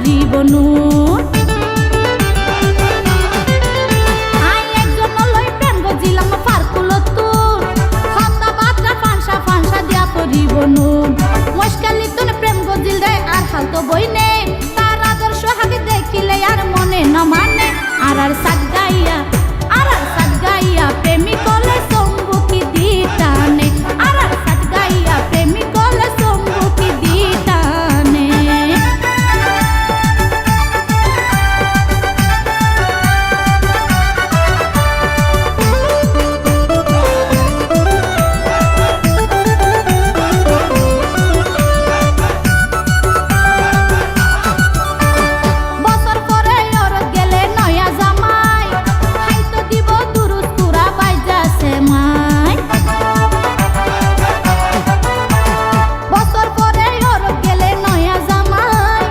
করিব নুন আই একজন লই প্রেম গজিলাম ফারকুলতুন হতা বাত্রা ফানসা ফানসা দিয়া করিব নুন মুশকালি তুন প্রেম গজিল রে আর হাল তো বইনে তার আদর্শ হাগে দেখিলে আর মনে না মানে আর সাত গাইয়া প্রেমিক হলে সম্মুখী দিতানে আর সাত গাইয়া প্রেমিক হলে সম্মুখী দিতানে বছর পরে ওর গেলে নয়া জামাই হাইতো দিব দুরুস তুরা বাইজাছে মাই বছর পরে ওর গেলে নয়া জামাই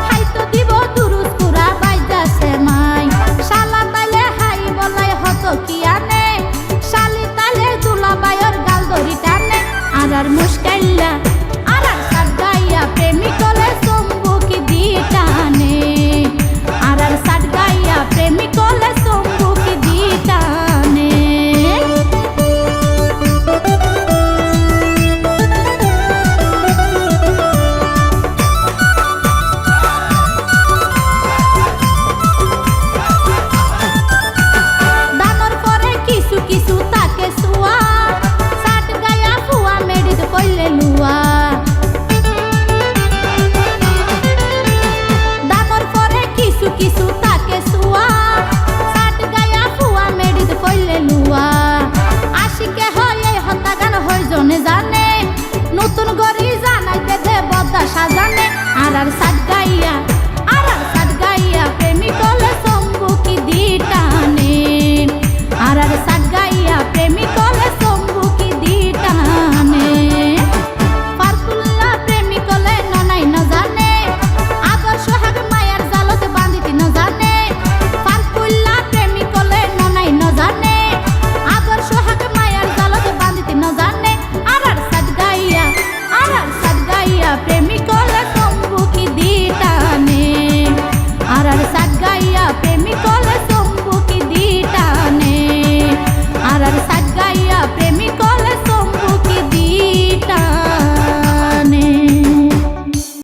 হাইতো দিব দুরুস তুরা বাইজাছে মাই শালা তাইলে হাই বলাই হত কি আনে শালি তাইলে দুলা বাইর গাল ধরি টানে আর মুশকাইল্লা আর সাত গাইয়া প্রেমিক হলে সম্মুখী দিতানে আর সাত গাইয়া প্রেমিক হলে সম্মুখী দিতানে দানোর পরে কিছু কিছু তাকে সুয়া সাত গাইয়া ফুয়া মেডিদ কইলে লুয়া দানোর পরে কিছু কিছু তাকে সুয়া সাত গাইয়া ফুয়া মেডিদ কইলে লুয়া আশিকে হয়ে হতা গান হই জনে জানে নতুন গরি জানাইতে দে বদা সাজানে আর সাত গাইয়া প্রেমিক হলে সম্মুখী দিতানে আর সাত গাইয়া প্রেমিক হলে সম্মুখী দিতানে ফারকুল্লা প্রেমিক হলে ননাই ন জানে আদর্শ হাগ মায়ার জালত বান্ধিতি ন জানে ফারকুল্লা প্রেমিক হলে ননাই ন জানে আদর্শ হাগ মায়ার জালত বান্ধিতি ন জানে আর সাত গাইয়া প্রেমিক হলে সম্মুখী দিতানে আর সাত গাইয়া প্রেমিক হলে সম্মুখী দিতানে আর সাত